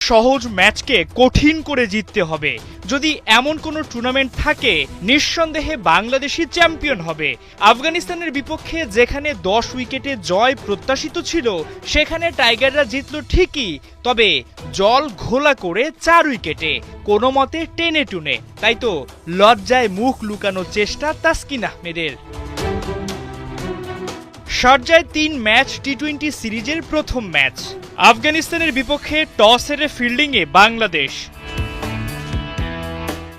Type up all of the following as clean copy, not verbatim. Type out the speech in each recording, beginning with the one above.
সহজ ম্যাচকে কঠিন করে জিততে হবে। যদি এমন কোনো টুর্নামেন্ট থাকে নিঃসন্দেহে বাংলাদেশই চ্যাম্পিয়ন হবে। আফগানিস্তানের বিপক্ষে যেখানে 10 উইকেটে জয় প্রত্যাশিত ছিল সেখানে টাইগাররা জিতল ঠিকই, তবে জল ঘোলা করে 4 উইকেটে, কোনো মতে টেনে টুনে। তাই তো লজ্জায় মুখ লুকানোর চেষ্টা তাসকিন আহমেদের। শারজায় 3 ম্যাচ টি-20 সিরিজের প্রথম ম্যাচ। আফগানিস্তানের বিপক্ষে টস হেরে ফিল্ডিংয়ে বাংলাদেশ।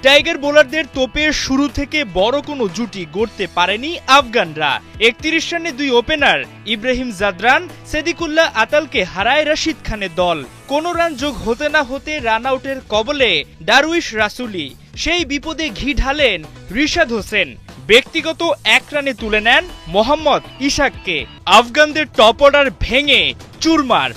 টাইগার বোলারদের তোপে শুরু থেকে বড় কোনো জুটি গড়তে পারেনি আফগানরা। 31 রানে 2 ওপেনার ইব্রাহিম জাদরান, সেদিকুল্লাহ আতালকে হারায় রশিদ খানের দল। কোনো রান যোগ হতে না হতে রান আউটের কবলে ডারউইশ রাসুলি। সেই বিপদে ঘি ঢালেন রিশাদ হোসেন। ব্যক্তিগত 1 রানে তুলে নেন মোহাম্মদ ইশাককে। আফগানদের টপ অর্ডার ভেঙে চুরমার।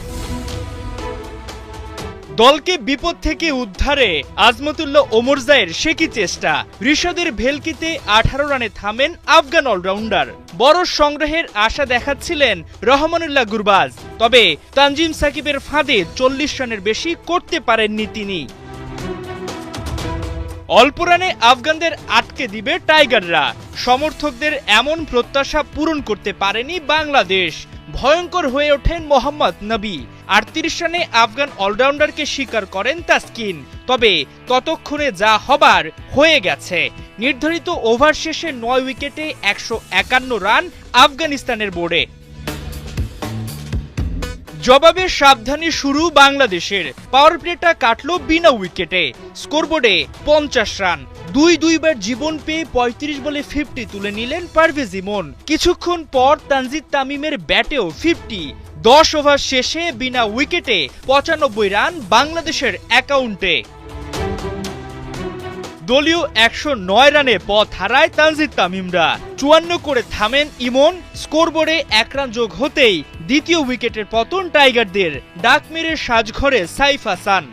দলকে বিপদ থেকে উদ্ধারে আজমতুল্লাহ ওমরজাইয়ের সে কি চেষ্টা। রিশাদের ভেলকিতে 18 রানে থামেন আফগান অলরাউন্ডার। বড় সংগ্রহের আশা দেখাচ্ছিলেন রহমানুল্লাহ গুরবাজ, তবে তানজিম সাকিবের ফাঁদে 40 রানের বেশি করতে পারেননি তিনি। অল্প রানে আফগানদের আটকে দিবে টাইগাররা। সমর্থকদের এমন প্রত্যাশা পূরণ করতে পারেনি বাংলাদেশ। ভয়ঙ্কর হয়ে ওঠেন মোহাম্মদ নবী। 38 রানে আফগান অলরাউন্ডারকে শিকার করেন তাসকিন। তবে ততক্ষণে যা হবার হয়ে গেছে। নির্ধারিত ওভার শেষে 9 উইকেটে 151 রান আফগানিস্তানের বোর্ডে। জবাবে সাবধানী শুরু বাংলাদেশের। পাওয়ার প্লেটা কাটল বিনা উইকেটে। স্কোরবোর্ডে 50 রান। 2-2বার জীবন পেয়ে 35 বলে 50 তুলে নিলেন পারভেজ ইমন। কিছুক্ষণ পর তানজিদ তামিমের ব্যাটেও 50। 10 ওভার শেষে বিনা উইকেটে 95 রান বাংলাদেশের অ্যাকাউন্টে। দলীয় 109 রানে পথ হারায় তানজিদ তামিমরা। 54 করে থামেন ইমন। স্কোরবোর্ডে 1 রান যোগ হতেই দ্বিতীয় উইকেটের পতন টাইগারদের। ডাক মেরে সাজঘরে সাইফ হাসান।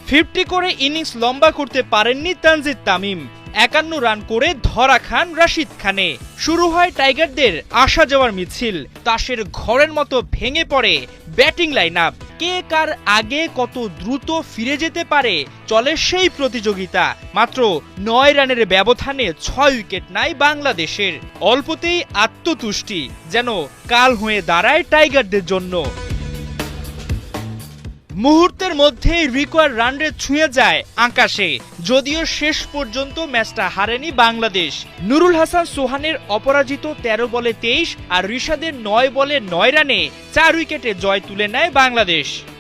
50 করে ইনিংস লম্বা করতে পারেননি তানজিদ তামিম। 51 রান করে ধরা খান রশিদ খানে। শুরু হয় টাইগারদের আসা যাওয়ার মিছিল। তাসের ঘরের মতো ভেঙে পড়ে ব্যাটিং লাইন আপ। কে কার আগে কত দ্রুত ফিরে যেতে পারে চলে সেই প্রতিযোগিতা। মাত্র 9 রানের ব্যবধানে 6 উইকেট নাই বাংলাদেশের। অল্পতেই আত্মতুষ্টি যেন কাল হয়ে দাঁড়ায় টাইগারদের জন্য। মুহূর্তের মধ্যেই রিকোয়ার রান রেট ছুঁয়ে যায় আকাশে। যদিও শেষ পর্যন্ত ম্যাচটা হারেনি বাংলাদেশ। নুরুল হাসান সোহানের অপরাজিত 13 বলে 23 আর রিশাদের 9 বলে 9 রানে 4 উইকেটে জয় তুলে নেয় বাংলাদেশ।